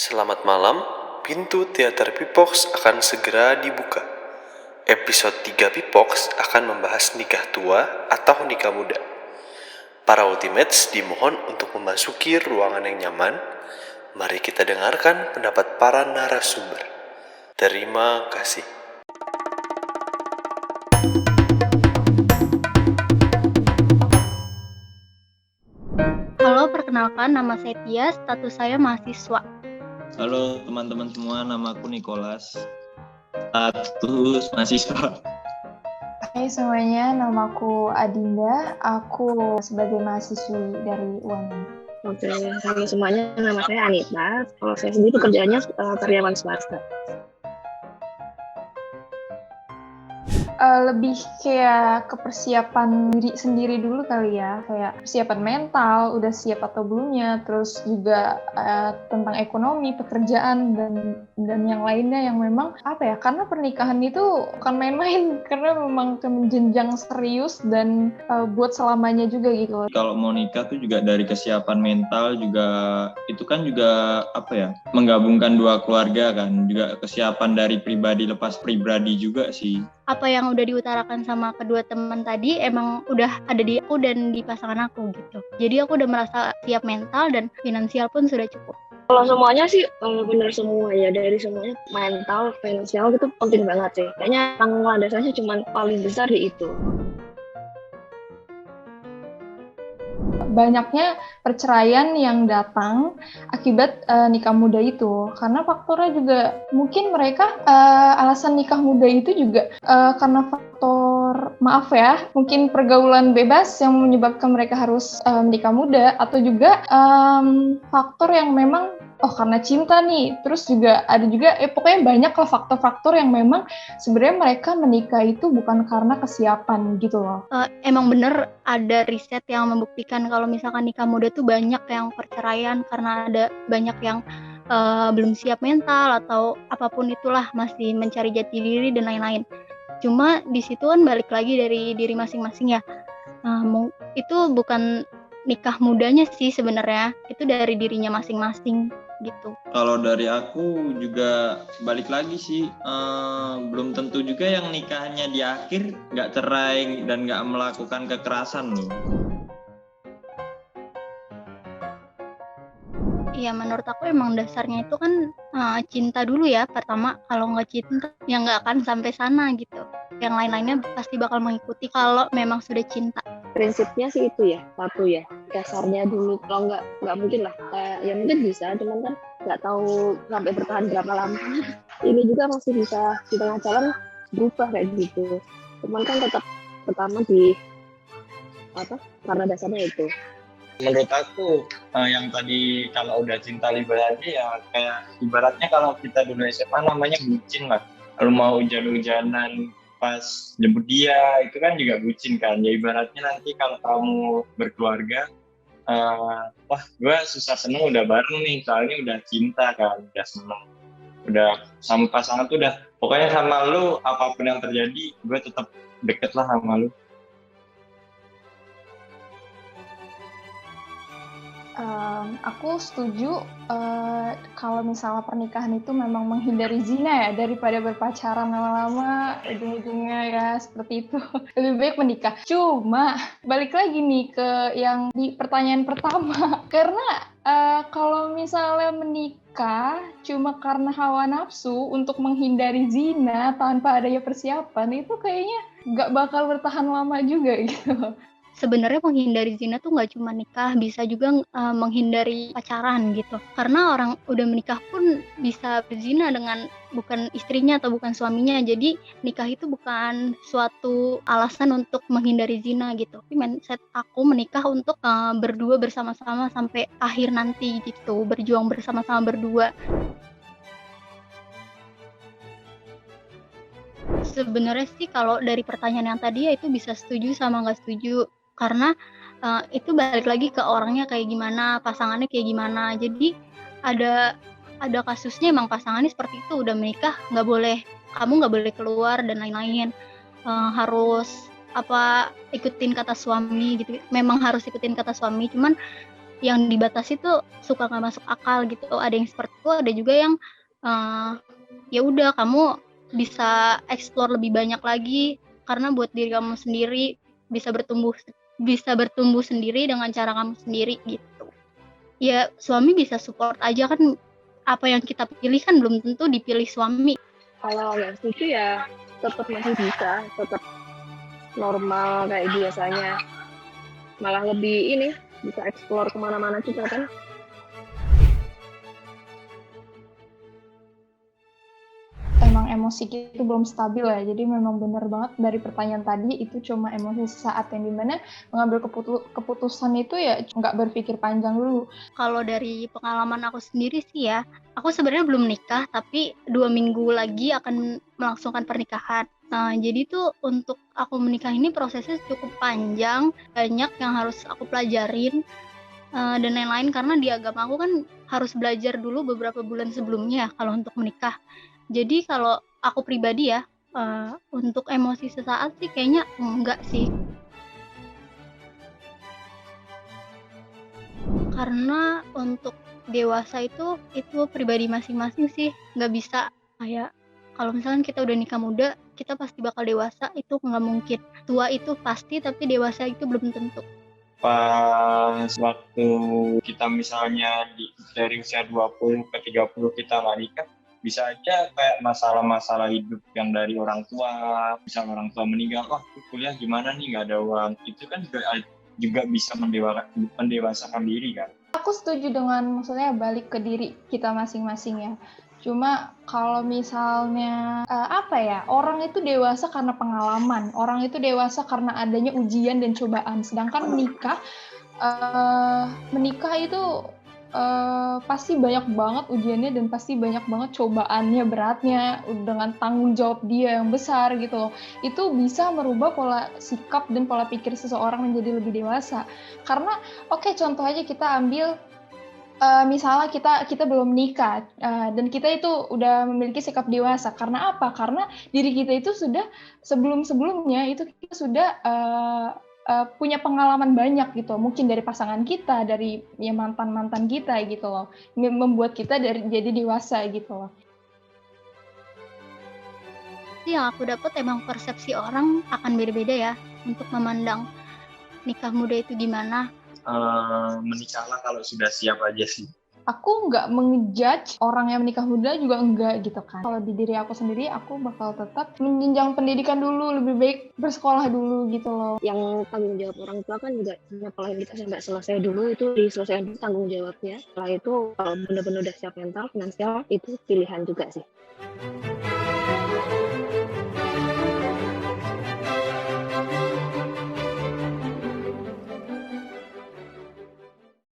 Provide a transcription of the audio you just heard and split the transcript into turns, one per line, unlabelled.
Selamat malam, pintu teater Pipox akan segera dibuka. Episode 3 Pipox akan membahas nikah tua atau nikah muda. Para Ultimates dimohon untuk memasuki ruangan yang nyaman. Mari kita dengarkan pendapat para narasumber. Terima kasih.
Halo, perkenalkan nama saya Tia, status saya mahasiswa.
Halo teman-teman semua, nama aku Nicholas, status mahasiswa.
Hai semuanya, nama aku Adinda, aku sebagai mahasiswi dari UAN.
Oke, halo semuanya, nama saya Anita. Kalau saya sendiri pekerjaannya karyawan swasta.
Lebih kayak kepersiapan diri sendiri dulu kali ya, kayak persiapan mental, udah siap atau belumnya, terus juga tentang ekonomi, pekerjaan, dan yang lainnya yang memang karena pernikahan itu bukan main-main, karena memang menjenjang serius dan buat selamanya juga gitu.
Kalau mau nikah tuh juga dari kesiapan mental juga, itu kan juga menggabungkan dua keluarga kan, juga kesiapan dari pribadi lepas pribadi juga sih.
Apa yang udah diutarakan sama kedua teman tadi emang udah ada di aku dan di pasangan aku gitu. Jadi aku udah merasa siap mental dan finansial pun sudah cukup.
Kalau semuanya sih benar semua ya, dari semuanya mental, finansial gitu penting banget sih. Kayaknya landasannya cuma paling besar di itu.
Banyaknya perceraian yang datang akibat nikah muda itu, karena faktornya juga mungkin mereka alasan nikah muda itu juga karena faktor mungkin pergaulan bebas yang menyebabkan mereka harus menikah muda, atau juga faktor yang memang karena cinta nih, terus juga ada juga pokoknya banyak lah faktor-faktor yang memang sebenarnya mereka menikah itu bukan karena kesiapan gitu loh.
Emang bener ada riset yang membuktikan kalau misalkan nikah muda tuh banyak yang perceraian karena ada banyak yang belum siap mental atau apapun itulah, masih mencari jati diri dan lain-lain. Cuma di situ kan balik lagi dari diri masing-masing ya. Itu bukan nikah mudanya sih sebenarnya, itu dari dirinya masing-masing gitu.
Kalau dari aku juga balik lagi sih, belum tentu juga yang nikahnya di akhir nggak cerai dan nggak melakukan kekerasan loh.
Ya menurut aku emang dasarnya itu kan cinta dulu ya pertama. Kalau nggak cinta ya nggak akan sampai sana gitu. Yang lain-lainnya pasti bakal mengikuti kalau memang sudah cinta.
Prinsipnya sih itu ya, satu ya, dasarnya dulu. Kalau nggak mungkin lah, ya mungkin bisa, cuman kan nggak tahu sampai bertahan berapa lama. Ini juga masih bisa di tengah jalan berubah kayak gitu. Cuman kan tetap pertama karena dasarnya itu.
Menurut aku yang tadi kalau udah cinta liberasi ya kayak ibaratnya kalau kita dulu SMA namanya bucin lah. Kalau mau hujan-hujanan pas jemput dia itu kan juga bucin kan. Ya ibaratnya nanti kalau kamu berkeluarga, gue susah seneng udah bareng nih, soalnya udah cinta kan, udah seneng, udah sama pasangan tuh udah pokoknya sama lu apapun yang terjadi gue tetap deket lah sama lu.
Aku setuju kalau misalnya pernikahan itu memang menghindari zina ya, daripada berpacaran lama-lama ujung-ujungnya ya seperti itu. Lebih baik menikah. Cuma balik lagi nih ke yang di pertanyaan pertama, karena kalau misalnya menikah cuma karena hawa nafsu untuk menghindari zina tanpa adanya persiapan, itu kayaknya nggak bakal bertahan lama juga gitu.
Sebenarnya menghindari zina tuh nggak cuma nikah, bisa juga menghindari pacaran gitu. Karena orang udah menikah pun bisa berzina dengan bukan istrinya atau bukan suaminya. Jadi nikah itu bukan suatu alasan untuk menghindari zina gitu. Tapi mindset aku menikah untuk berdua bersama-sama sampai akhir nanti gitu, berjuang bersama-sama berdua. Sebenarnya sih kalau dari pertanyaan yang tadi ya itu bisa setuju sama nggak setuju. Karena itu balik lagi ke orangnya kayak gimana, pasangannya kayak gimana. Jadi ada kasusnya emang pasangannya seperti itu, udah menikah kamu nggak boleh keluar dan lain-lain. Harus ikutin kata suami gitu. Memang harus ikutin kata suami, cuman yang dibatasi tuh suka nggak masuk akal gitu. Ada yang seperti itu, ada juga yang ya udah kamu bisa explore lebih banyak lagi karena buat diri kamu sendiri bisa bertumbuh sendiri dengan cara kamu sendiri gitu. Ya suami bisa support aja kan, apa yang kita pilih kan belum tentu dipilih suami.
Kalau nggak setuju ya tetap masih bisa, tetap normal kayak biasanya. Malah lebih ini, bisa explore kemana-mana juga kan.
Emang emosi kita itu belum stabil ya, jadi memang benar banget dari pertanyaan tadi itu cuma emosi sesaat yang dimana mengambil keputusan itu ya nggak berpikir panjang dulu.
Kalau dari pengalaman aku sendiri sih ya, aku sebenarnya belum nikah tapi 2 minggu lagi akan melangsungkan pernikahan. Nah, jadi tuh untuk aku menikah ini prosesnya cukup panjang, banyak yang harus aku pelajarin dan lain-lain karena di agama aku kan harus belajar dulu beberapa bulan sebelumnya ya kalau untuk menikah. Jadi kalau aku pribadi ya, untuk emosi sesaat sih kayaknya enggak sih. Karena untuk dewasa itu pribadi masing-masing sih, nggak bisa kayak kalau misalkan kita udah nikah muda, kita pasti bakal dewasa, itu nggak mungkin. Tua itu pasti, tapi dewasa itu belum tentu.
Pas waktu kita misalnya dari usia 20 ke 30 kita nggak nikah, bisa aja kayak masalah-masalah hidup yang dari orang tua, misalnya orang tua meninggal, wah kuliah gimana nih nggak ada uang, itu kan juga bisa mendewasakan diri kan.
Aku setuju dengan maksudnya balik ke diri kita masing-masing ya. Cuma kalau misalnya orang itu dewasa karena pengalaman, orang itu dewasa karena adanya ujian dan cobaan. Sedangkan menikah itu pasti banyak banget ujiannya dan pasti banyak banget cobaannya, beratnya, dengan tanggung jawab dia yang besar gitu loh. Itu bisa merubah pola sikap dan pola pikir seseorang menjadi lebih dewasa. Karena contoh aja kita ambil misalnya kita belum nikah dan kita itu udah memiliki sikap dewasa. Karena apa? Karena diri kita itu sudah sebelumnya itu kita sudah punya pengalaman banyak gitu, mungkin dari pasangan kita, dari ya mantan kita gitu loh, membuat kita jadi dewasa gitu loh.
Yang aku dapat emang persepsi orang akan beda-beda ya untuk memandang nikah muda itu gimana.
Menikahlah kalau sudah siap aja sih.
Aku nggak mengejudge orang yang menikah muda juga enggak gitu kan. Kalau di diri aku sendiri, aku bakal tetap menjenjang pendidikan dulu, lebih baik bersekolah dulu gitu loh.
Yang tanggung jawab orang tua kan juga nyekolahin kita sampai selesai dulu, itu diselesaikan dulu tanggung jawabnya. Setelah itu kalau benar-benar udah siap mental, finansial, itu pilihan juga sih.